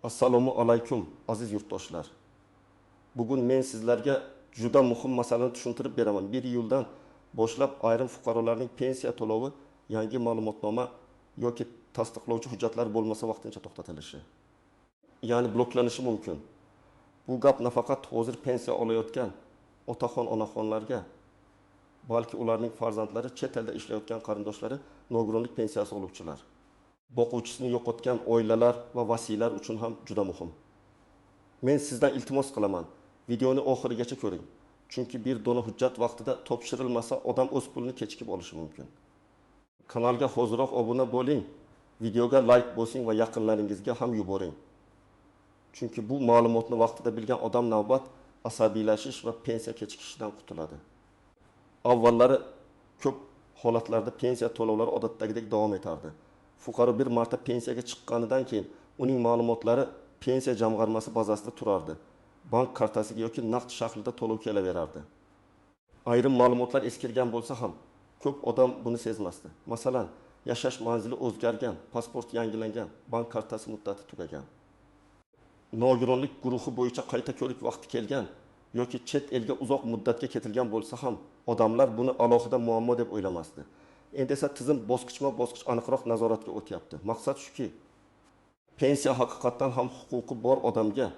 Assalomu alaykum aziz yurtdoshlar. Bugun men sizlarga juda muhim masalani tushuntirib beraman. 1 iyuldan boshlab ayrim fuqarolarning pensiya to'lovi yangi ma'lumotnoma yoki tasdiqlovchi hujjatlar bo'lmasa vaqtincha to'xtatilishi, ya'ni bloklanishi mumkin. Bu gap nafaqat hozir pensiya olayotgan otaxon onaxonlarga, balki ularning farzandlari chet elda ishlayotgan qarindoshlari nogironlik pensiyasi oluvchilar, boquvchisini yo'qotgan oilalar va vasiylar uchun ham juda muhim. Men sizdan iltimos qilaman, videoni oxirigacha ko'ring. Chunki bir dona hujjat vaqtida topshirilmasa, odam o'z pulini kechikib olishi mumkin. Kanalga hoziroq obuna bo'ling, videoga like bosing va yaqinlaringizga ham yuboring. Chunki bu ma'lumotni vaqtida bilgan odam navbat asabiylashish va pensiya kechikishidan qutuladi. Avvallari ko'p holatlarda pensiya to'lovlari odatdagidek davom etardi. Fuqaro bir marta pensiyaga chiqqanidan keyin uning ma'lumotlari pensiya jamg'armasi bazasida turardi. Bank kartasiga yoki naqd shaklida to'lov kelaverardi. Ayrim ma'lumotlar eskirgan bo'lsa ham ko'p odam buni sezmasdi. Masalan, yashash manzili o'zgargan, pasport yangilangan, bank kartasi muddati tugagan. Nogironlik guruhi bo'yicha qayta ko'rik vaqti kelgan yoki chet elga uzoq muddatga ketilgan bo'lsa ham odamlar buni alohida muammo deb o'ylamasdi. Endi esa tizim bosqichma-bosqich aniqroq nazoratga o'tyapti. Maqsad shuki, pensiya haqiqatan ham huquqi bor odamga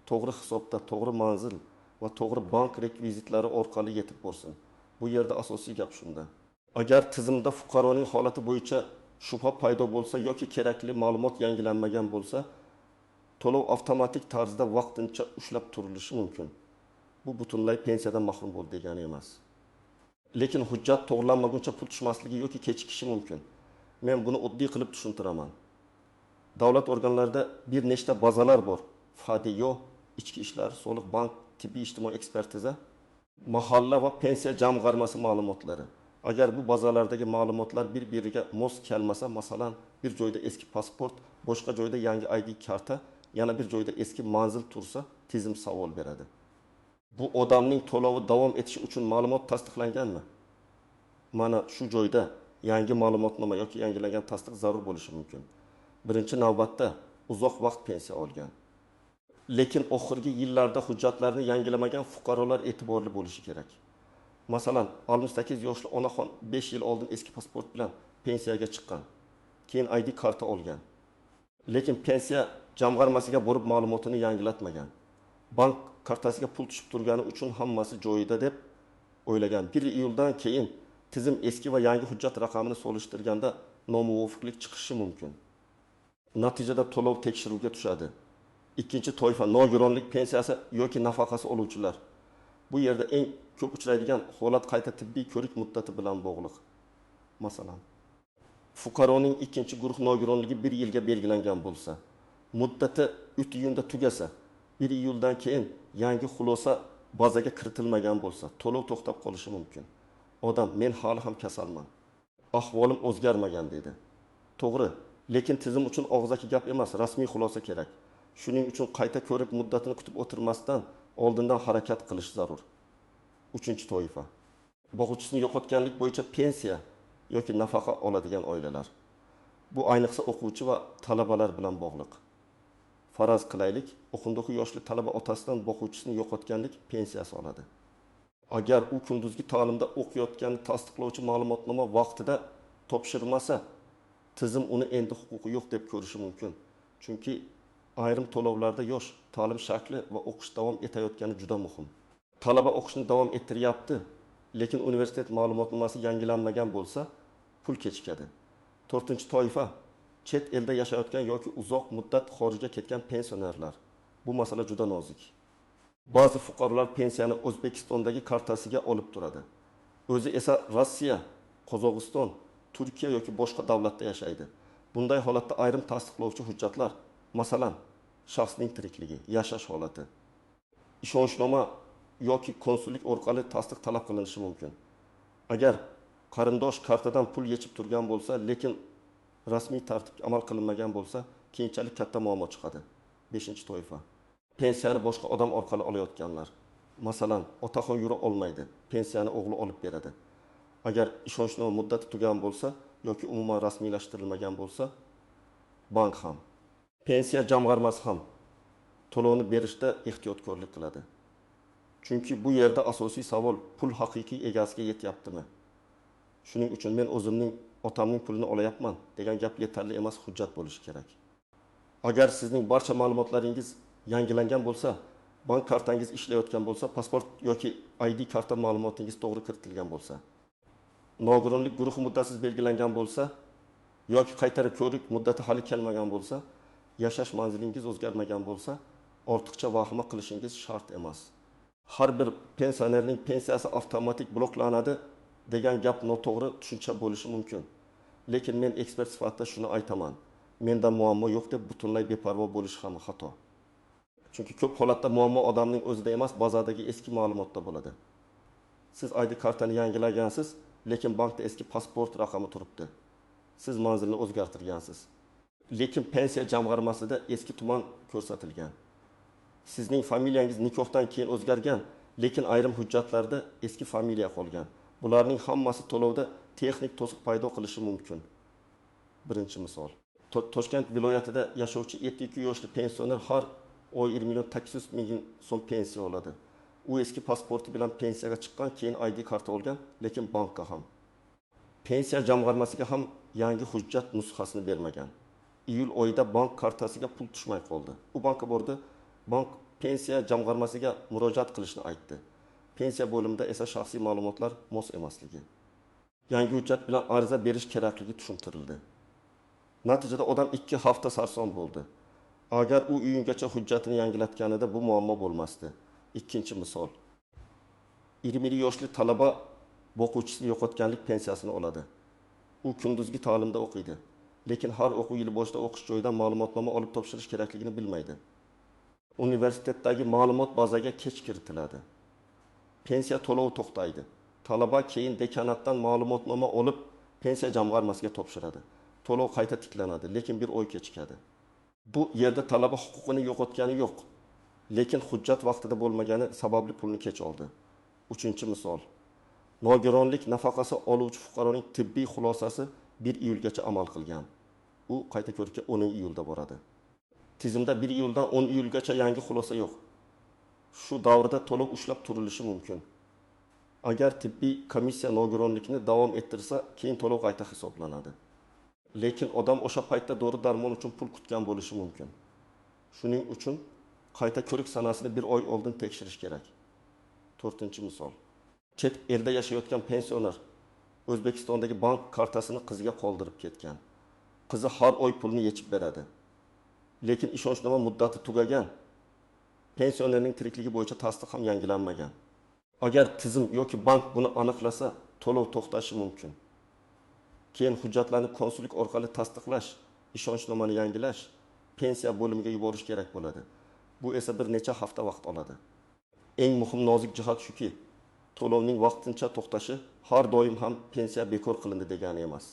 to'g'ri hisobda, to'g'ri manzil va to'g'ri bank rekvizitlari orqali yetib borsin. Bu yerda asosiy gap shunda. Agar tizimda fuqaroning holati bo'yicha shubha paydo bo'lsa yoki kerakli ma'lumot yangilanmagan bo'lsa, to'lov avtomatik tarzda vaqtincha ushlab turilishi mumkin. Bu butunlay pensiyadan mahrum bo'l degani emas. Lekin hujjat to'g'rilanmaguncha pul tushmasligi yoki kechikishi mumkin. Men buni oddiy qilib tushuntiraman. Davlat organlarida bir nechta bazalar bor. FADIYO, ichki ishlar, soliq, bank, tibbiy ijtimoiy ekspertiza, mahalla va pensiya jamg'armasi ma'lumotlari. Agar bu bazalardagi ma'lumotlar bir-biriga mos kelmasa, masalan, bir joyda eski pasport, boshqa joyda yangi ID karta, yana bir joyda eski manzil tursa, tizim savol beradi. Bu odamning to'lovi davom etishi uchun ma'lumot tasdiqlanganmi? Mana shu joyda yangi ma'lumotnoma yoki yangilangan tasdiq zarur bo'lishi mumkin. Birinchi navbatda uzoq vaqt pensiya olgan. Lekin oxirgi yillarda hujjatlarni yangilamagan fuqarolar e'tiborli bo'lishi kerak. Masalan, 68 yoshli onaxon 5 yil oldin eski pasport bilan pensiyaga chiqqan. Keyin ID karta olgan. Lekin pensiya jamg'armasiga borib ma'lumotini yangilatmagan. Bank kartasiga pul tushib turgani uchun hammasi joyida deb o'ylagan. 1 iyuldan keyin tizim eski va yangi hujjat raqamini solishtirganda nomuvofiqlik chiqishi mumkin. Natijada to'lov tekshiruvga tushadi. Ikkinchi toifa nogironlik pensiyasi yoki nafaqasi oluvchilar. Bu yerda eng ko'p uchraydigan holat qayta tibbiy ko'rik muddati bilan bog'liq. Masalan, fuqaroning ikkinchi guruh nogironligi 1 yilga belgilangan bo'lsa, muddati 3 iyunda tugasa, 1 iyuldan keyin yangi xulosa bazaga kiritilmagan bo'lsa, to'lov to'xtab qolishi mumkin. Odam, men hali ham kasalman, ahvolim o'zgarmagan dedi. To'g'ri, lekin tizim uchun og'zaki gap emas, rasmiy xulosa kerak. Shuning uchun qayta ko'rik muddatini kutib o'tirmasdan oldindan harakat qilish zarur. Uchinchi toifa. Boquvchisini yo'qotganlik bo'yicha pensiya yoki nafaqa oladigan oilalar. Bu ayniqsa o'quvchi va talabalar bilan bog'liq. Faraz qilaylik, o'qimdoq yoshli talaba otasidan boquvchisini yo'qotganlik pensiyasi oladi. Agar u kunduzgi ta'limda o'qiyotganini tasdiqlovchi ma'lumotnoma vaqtida topshirmasa, tizim uni endi huquqi yo'q deb ko'rishi mumkin. Chunki ayrim to'lovlarda yosh, ta'lim shakli va o'qish davom etayotgani juda muhim. Talaba o'qishni davom ettiryapti, lekin universitet ma'lumotnomasi yangilanmagan bo'lsa, pul kechikadi. 4-toifa chet elda yashayotgan yoki uzoq muddat xorijga ketgan pensionerlar. Bu masala juda nozik. Ba'zi fuqarolar pensiyani O'zbekistondagi kartasiga olib turadi. O'zi esa Rossiya, Qozog'iston, Turkiya yoki boshqa davlatda yashaydi. Bunday holatda ayrim tasdiqlovchi hujjatlar, masalan, shaxsning tirikligi, yashash holati, ishonchnoma yoki konsullik orqali tasdiq talab qilinishi mumkin. Agar qarindosh kartadan pul yechib turgan bo'lsa, lekin rasmiy tartibga amal qilinmagan bo'lsa, keyinchalik katta muammo chiqadi. 5-toifa. Pensiyani boshqa odam orqali olayotganlar. Masalan, otaxon yura olmaydi, pensiyani o'g'li olib beradi. Agar ishonchnoma muddati tugagan bo'lsa yoki umuman rasmiylashtirilmagan bo'lsa, bank ham, pensiya jamg'armasi ham to'lovni berishda ehtiyotkorlik qiladi. Chunki bu yerda asosiy savol pul haqiqiy egasiga yetyaptimi? Shuning uchun men o'zimning otamning pulini olayapman degan gap yetarli emas, hujjat bo'lishi kerak. Agar sizning barcha ma'lumotlaringiz yangilangan bo'lsa, bank kartangiz ishlayotgan bo'lsa, pasport yoki ID karta ma'lumotingiz to'g'ri kiritilgan bo'lsa, nogironlik guruhi muddatsiz belgilangan bo'lsa yoki qaytarib ko'rik muddati hali kelmagan bo'lsa, yashash manzilingiz o'zgarmagan bo'lsa, ortiqcha vahima qilishingiz shart emas. Har bir pensionerning pensiyasi avtomatik bloklanadi degan gap noto'g'ri tushuncha bo'lishi mumkin. Lekin men ekspert sifatida shuni aytaman. Menda muammo yo'q deb butunlay beparvo bo'lish ham xato. Chunki ko'p holatda muammo odamning o'zida emas, bazadagi eski ma'lumotda bo'ladi. Siz ID kartani yangilagansiz, lekin bankda eski pasport raqami turibdi. Siz manzilni o'zgartirgansiz. Lekin pensiya jamg'armasida eski tuman ko'rsatilgan. Sizning familiyangiz nikohdan keyin o'zgargan, lekin ayrim hujjatlarda eski familiya qolgan. Bularning hammasi to'lovda texnik to'siq paydo qilishi mumkin. Birinchi misol. Toshkent viloyatida yashovchi 72 yoshli pensioner har oy 20.800.000 so'm pensiya oladi. U eski pasporti bilan pensiyaga chiqqan, keyin ID karta olgan, lekin bankka ham. Pensiya jamg'armasiga ham yangi hujjat nusxasini bermagan. Iyul oyida bank kartasiga pul tushmay qoldi. U bankka bordi, bank pensiya jamg'armasiga murojaat qilishni aytdi. Pensiya bo'limida esa shaxsiy ma'lumotlar mos emasligi, yangi hujjat bilan ariza berish kerakligi tushuntirildi. Natijada odam 2 hafta sarson bo'ldi. Agar u uyingacha hujjatini yangilatganida bu muammo bo'lmasdi. Ikkinchi misol. 20 yoshli talaba o'quvchisini yo'qotganlik pensiyasini oladi. U kunduzgi ta'limda o'qiydi, lekin har o'quv yili boshida o'qish joyidan ma'lumotnoma olib topshirish kerakligini bilmaydi. Universitetdagi ma'lumot bazaga kech kiritiladi. Pensiya to'lovi to'xtaydi. Talaba keyin dekanatdan ma'lumotnoma olib pensiya jamg'armasiga topshiradi. To'lov qayta tiklanadi, lekin bir oy kechikadi. Bu yerda talaba huquqini yo'qotgani yo'q, lekin hujjat vaqtida bo'lmagani sababli pulni kech oldi. Uchinchi misol. Nogironlik nafaqasi oluvchi fuqaroning tibbiy xulosasi 1 iyulgacha amal qilgan. U qayta ko'rikka 10 iyulda boradi. Tizimda 1 iyuldan 10 iyulgacha yangi xulosa yo'q. Shu davrda to'lov ushlab turilishi mumkin. Agar tibbiy komissiya nogironlikni davom ettirsa, keyin to'lov qayta hisoblanadi. Lekin odam o'sha paytda dori-darmon uchun pul kutgan bo'lishi mumkin. Shuning uchun qayta ko'rik sanasini 1 oy oldin tekshirish kerak. 4-misol. Chet elda yashayotgan pensioner O'zbekistondagi bank kartasini qiziga qoldirib ketgan. Qizi har oy pulni yechib beradi. Lekin ishonchnoma muddati tugagan. Pensionerning tirikligi bo'yicha tasdiq ham yangilanmagan. Agar tizim yoki bank buni aniqlasa, to'lov to'xtashi mumkin. Keyin hujjatlarni konsullik orqali tasdiqlash, ishonchnomani yangilash, pensiya bo'limiga yuborish kerak bo'ladi. Bu esa bir necha hafta vaqt oladi. Eng muhim nozik jihat shuki, to'lovning vaqtincha to'xtashi har doim ham pensiya bekor qilindi degani emas.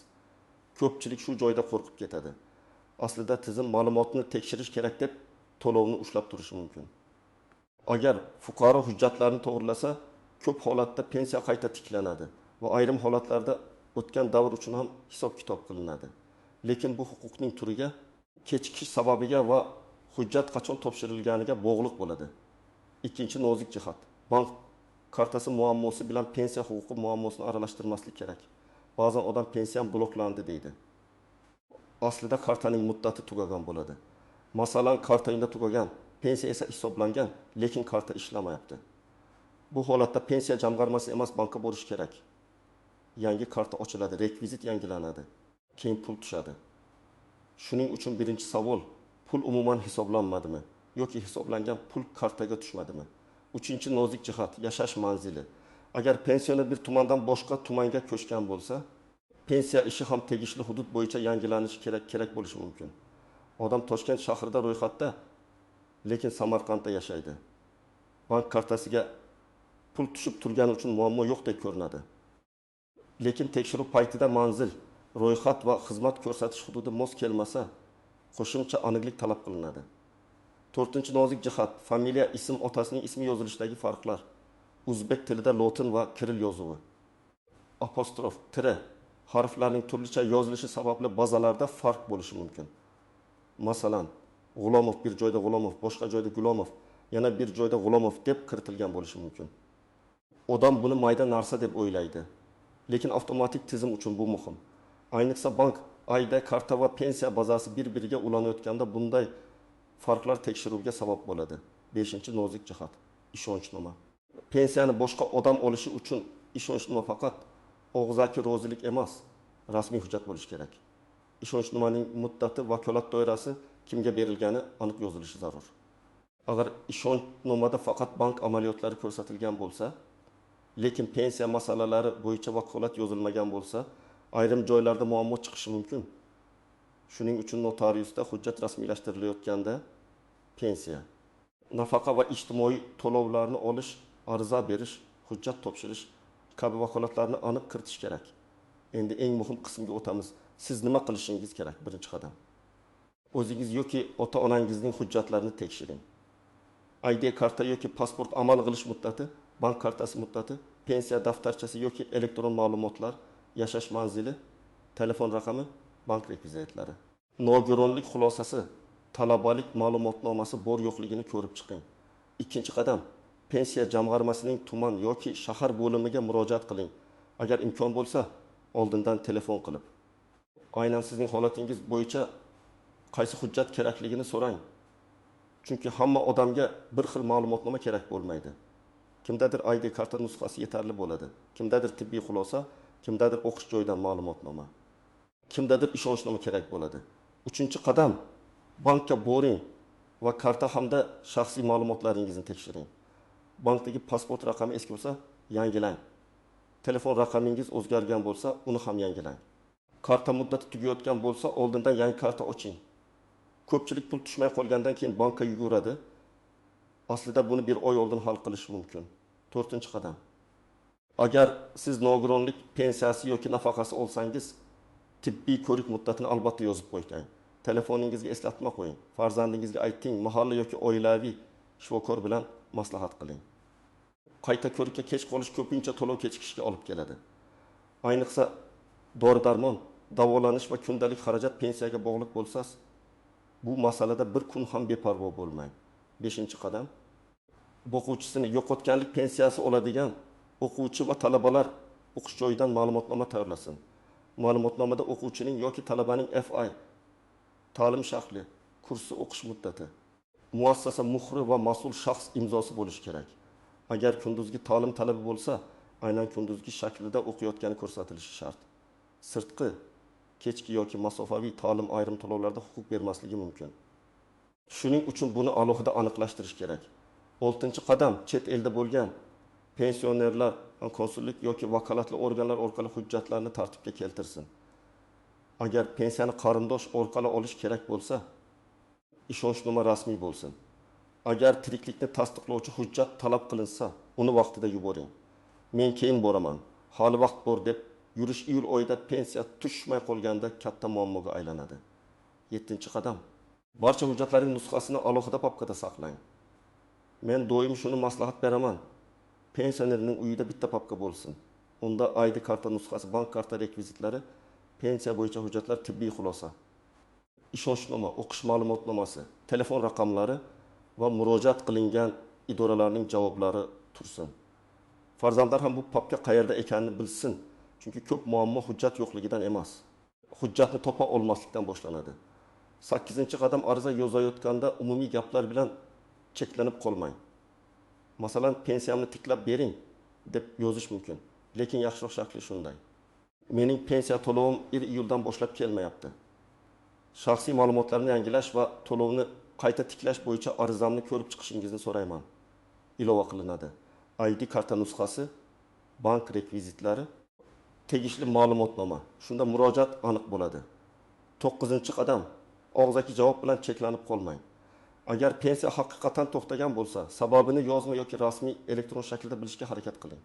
Ko'pchilik shu joyda qo'rqib ketadi. Aslida tizim ma'lumotni tekshirish kerak deb to'lovni ushlab turishi mumkin. Agar fuqaro hujjatlarni to'g'rilasa, ko'p holatda pensiya qayta tiklanadi va ayrim holatlarda o'tgan davr uchun ham hisob-kitob qilinadi. Lekin bu huquqning turiga, kechikish sababiga va hujjat qachon topshirilganiga bog'liq bo'ladi. Ikkinchi nozik jihat. Bank kartasi muammosi bilan pensiya huquqi muammosini aralashtirmaslik kerak. Ba'zan odam pensiyam bloklandi deydi. Aslida kartaning muddati tugagan bo'ladi. Masalan, kartangda tugagan, pensiya esa hisoblangan, lekin karta ishlamayapti. Bu holatda pensiya jamg'armasi emas, bankka borish kerak. Yangi karta ochiladi, rekvizit yangilanadi, keyin pul tushadi. Shuning uchun birinchi savol, pul umuman hisoblanmadimi yoki hisoblangan pul kartaga tushmadimi? Uchinchi nozik jihat, yashash manzili. Agar pensioner bir tumandan boshqa tumanga ko'chgan bo'lsa, pensiya ishi ham tegishli hudud bo'yicha yangilanishi kerak bo'lishi mumkin. Odam Toshkent shahrida ro'yxatda, lekin Samarqandda yashaydi. Bank kartasiga pul tushib turgani uchun muammo yo'qdek ko'rinadi. Lekin tekshiruv paytida manzil, ro'yxat va xizmat ko'rsatish hududi mos kelmasa, qo'shimcha aniqlik talab qilinadi. 4-nozik jihat, familiya, ism, otasining ismi yozilishdagi farqlar. O'zbek tilida lotin va kiril yozuvi. Apostrof, tire harflarning turlicha yozilishi sababli bazalarda farq bo'lishi mumkin. Masalan, G'ulomov bir joyda G'ulomov, boshqa joyda Gulomov, yana bir joyda G'ulomov deb kiritilgan bo'lishi mumkin. Odam buni mayda narsa deb o'ylaydi. Lekin avtomatik tizim uchun bu muhim. Ayniqsa bank ayda karta va pensiya bazasi bir-biriga ulanayotganda bunday farqlar tekshiruvga sabab bo'ladi. 5-nozik jihat ishonchnoma. Pensiyani boshqa odam olishi uchun ishonchnoma faqat og'zaki rozilik emas, rasmiy hujjat bo'lishi kerak. Ishonchnomaning muddati, vakolat doirasi, kimga berilgani aniq yozilishi zarur. Agar ishonchnomada faqat bank amaliyotlari ko'rsatilgan bo'lsa, lekin pensiya masalalari bo'yicha vakolat yozilmagan bo'lsa, ayrim joylarda muammo chiqishi mumkin. Shuning uchun notariusda hujjat rasmiylashtirilayotganda pensiya, nafaqa va ijtimoiy to'lovlarni olish, ariza berish, hujjat topshirish kabi vakolatlarni aniq kiritish kerak. Endi eng muhim qismga o'tamiz. Siz nima qilishingiz kerak? Birinchi qadam. O'zingiz yoki ota-onangizning hujjatlarini tekshiring. ID karta yoki pasport amal qilish muddati, bank kartasi muddati, pensiya daftarchasi yoki elektron ma'lumotlar, yashash manzili, telefon raqami, bank rekvizitlari. Nogironlik xulosasi, talabalik ma'lumotnomasi bor yo'qligini ko'rib chiqing. Ikkinchi qadam, pensiya jamg'armasining tuman yoki shahar bo'limiga murojaat qiling. Agar imkon bo'lsa, oldindan telefon qilib. Aynan sizning holatingiz bo'yicha qaysi hujjat kerakligini so'rang. Chunki hamma odamga bir xil ma'lumotnoma kerak bo'lmaydi. Kimdadir ID karta nusxasi yetarli bo'ladi. Kimdadir tibbiy xulosa, kimdadir o'qish joyidan ma'lumotnoma. Kimdadir ishonchnoma kerak bo'ladi. Uchinchi qadam, bankka boring va karta hamda shaxsiy ma'lumotlaringizni tekshiring. Bankdagi pasport raqami eski bo'lsa, yangilang. Telefon raqamingiz o'zgargan bo'lsa, uni ham yangilang. Karta muddati tugayotgan bo'lsa, oldindan yangi karta oching. Ko'pchilik pul tushmay qolgandan keyin bankka yuguradi. Aslida buni bir oy oldin hal qilish mumkin. 4-qadam. Agar siz nogironlik pensiyasi yoki nafaqasi olsangiz, tibbiy ko'rik muddatini albatta yozib qo'ying. Telefoningizga eslatma qo'ying. Farzandingizga ayting, mahalla yoki oilaviy shifokor bilan maslahat qiling. Qayta ko'rikka kech qolish ko'pincha to'lov kechikishga olib keladi. Ayniqsa dori-darmon, davolanish va kundalik xarajat pensiyaga bog'liq bo'lsa, bu masalada bir kun ham beparvo bo'lmang. 5-qadam. O'quvchisini yo'qotganlik pensiyasi oladigan o'quvchi va talabalar o'qish joyidan ma'lumotnoma tayyorlasin. Ma'lumotnomada o'quvchining yoki talabaning FI, ta'lim shakli, kursi o'qish muddati, muassasa muhri va mas'ul shaxs imzosi bo'lishi kerak. Agar kunduzgi ta'lim talabi bo'lsa, aynan kunduzgi shaklida o'qiyotgani ko'rsatilishi shart. Sirtqi, kechki yoki masofaviy ta'lim ayrim to'lovlarda huquq bermasligi mumkin. Shuning uchun buni alohida aniqlashtirish kerak. 6-qadam, chet elda bo'lgan pensionerlar konsullik yoki vakolatli organlar orqali hujjatlarni tartibga keltirsin. Agar pensiyani qarindosh orqali olish kerak bo'lsa, ishonchnoma rasmiy bo'lsin. Agar tiriklikni tasdiqlovchi hujjat talab qilinsa, uni vaqtida yuboring. Men keyin boraman, hali vaqt bor deb yurish iyul oyida pensiya tushmay qolganda katta muammoga aylanadi. 7-qadam. Barcha hujjatlarning nusxasini alohida papkada saqlang. Men doim shuni maslahat beraman. Pensionerning uyida bitta papka bo'lsin. Unda ID karta nusxasi, bank karta rekvizitlari, pensiya bo'yicha hujjatlar, tibbiy xulosa, ishonchnoma, o'qish ma'lumotnomasi, telefon raqamlari va murojaat qilingan idoralarning javoblari tursin. Farzandlar ham bu papka qayerda ekanini bilsin. Chunki ko'p muammo hujjat yo'qligidan emas, hujjatni topa olmaslikdan boshlanadi. 8-qadam, ariza yozayotganda umumiy gaplar bilan cheklanib qolmang. Masalan, pensiyamni tiklab bering deb yozish mumkin. Lekin yaxshiroq shakli shunday: mening pensiya to'lovim 1-iyuldan boshlab kelmayapti. Shaxsiy ma'lumotlarni yangilash va to'lovni qayta tiklash bo'yicha arizamni ko'rib chiqishingizni so'rayman. Ilova qilinadi. ID karta nusxasi, bank rekvizitlari, tegishli ma'lumotnoma. Shunda murojaat aniq bo'ladi. 9-qadam, og'zaki javob bilan cheklanib qolmang. Agar pensiya haqiqatan to'xtagan bo'lsa, sababini yozma yoki rasmiy elektron shaklda bilishga harakat qiling.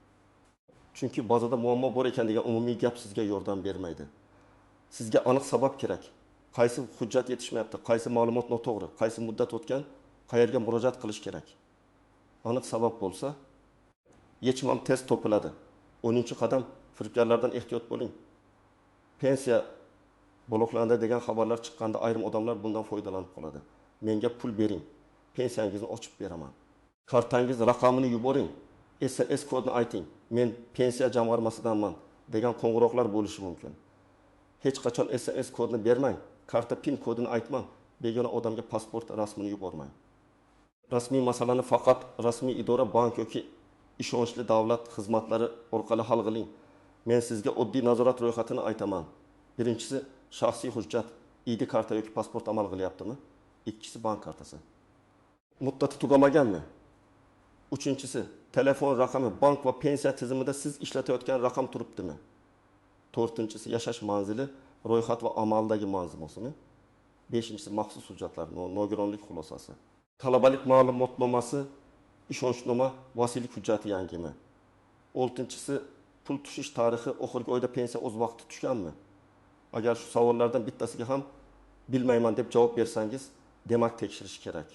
Chunki ba'zida muammo bor ekan degan umumiy gap sizga yordam bermaydi. Sizga aniq sabab kerak. Qaysi hujjat yetishmayapti, qaysi ma'lumot noto'g'ri, qaysi muddat o'tgan, qayerga murojaat qilish kerak. Aniq sabab bo'lsa, yechim ham tez topiladi. 10-qadam, firibgarlardan ehtiyot bo'ling. Pensiya bloklandi degan xabarlar chiqqanda ayrim odamlar bundan foydalanib qoladi. menga pul bering, pensiyangizni ochib beraman. Kartangiz raqamini yuboring, SMS kodini ayting, men pensiya jamg'armasidanman degan qo'ng'iroqlar bo'lishi mumkin. Hech qachon SMS kodini bermang, karta PIN kodini aytmang, begona odamga pasport rasmini yubormang. Rasmiy masalani faqat rasmiy idora, bank yoki ishonchli davlat xizmatlari orqali hal qiling. Men sizga oddiy nazorat ro'yxatini aytaman. Birinchisi shaxsiy hujjat, ID karta yoki pasport amal qilyaptimi? Ikkinchisi bank kartasi. Muddati tugamaganmi? Uchinchisi telefon raqami, bank va pensiya tizimida siz ishlatayotgan raqam turibdimi? To'rtinchisi yashash manzili, ro'yxat va amaldagi manzilimi? Beshinchisi maxsus hujjatlar, nogironlik xulosasi. Talabalik ma'lumotnomasi, ishonchnoma, vasiylik hujjati yangimi? Oltinchisi pul tushish tarixi, oxirgi oyda pensiya o'z vaqtida tushganmi? Agar shu savollardan bittasiga ham bilmayman deb javob bersangiz, demak tekshirish kerak.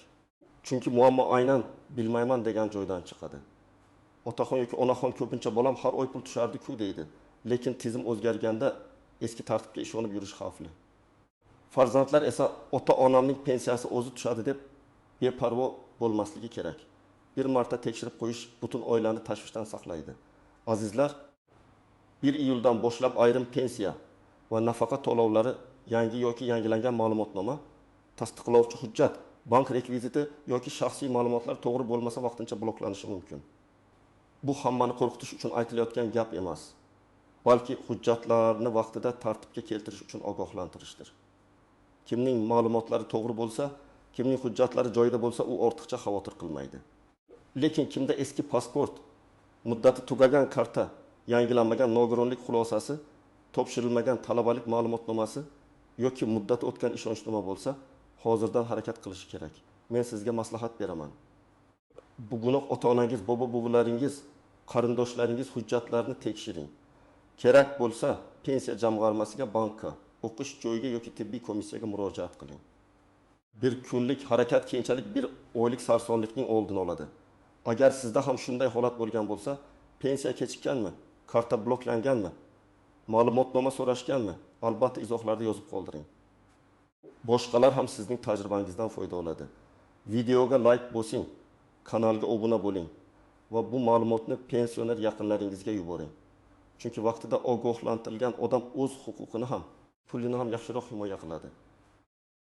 Chunki muammo aynan bilmayman degan joydan chiqadi. Otaxon yoki onaxon ko'pincha bolam har oy pul tushardi-ku deydi. Lekin tizim o'zgarganda eski tartibga ishonib yurish xavfli. Farzandlar esa ota-onamning pensiyasi o'zi tushadi deb beparvo bo'lmasligi kerak. Bir marta tekshirib qo'yish butun oilani tashvishdan saqlaydi. Azizlar, 1 iyuldan boshlab ayrim pensiya va nafaqa to'lovlari, yangi yoki yangilangan ma'lumotnoma, tasdiqlovchi hujjat, bank rekviziti yoki shaxsiy ma'lumotlar to'g'ri bo'lmasa vaqtincha bloklanishi mumkin. Bu hammani qo'rqitish uchun aytilayotgan gap emas, balki hujjatlarni vaqtida tartibga keltirish uchun ogohlantirishdir. Kimning ma'lumotlari to'g'ri bo'lsa, kimning hujjatlari joyida bo'lsa, u ortiqcha xavotir qilmaydi. Lekin kimda eski pasport, muddati tugagan karta, yangilanmagan nogironlik xulosasi, topshirilmagan talabalik ma'lumotnomasi yoki muddati o'tgan ishonchnoma bo'lsa, hozirdan harakat qilish kerak. Men sizga maslahat beraman. Bugunoq ota-onangiz, bobo-buvalaringiz, qarindoshlaringiz hujjatlarini tekshiring. Kerak bo'lsa, pensiya jamg'armasiga, bankka, o'qish joyiga yoki tibbiy komissiyaga murojaat qiling. Bir kunlik harakat keyinchalik bir oylik sarsonlikning oldini oladi. Agar sizda ham shunday holat bo'lgan bo'lsa, pensiya kechikkanmi, karta bloklanganmi, ma'lumotnoma so'rashganmi, albatta izohlarda yozib qoldiring. Boshqalar ham sizning tajribangizdan foyda oladi. Videoga like bosing, kanalga obuna bo'ling va bu ma'lumotni pensioner yaqinlaringizga yuboring. Chunki vaqtida ogohlantirilgan odam o'z huquqini ham, pulini ham yaxshiroq himoya qiladi.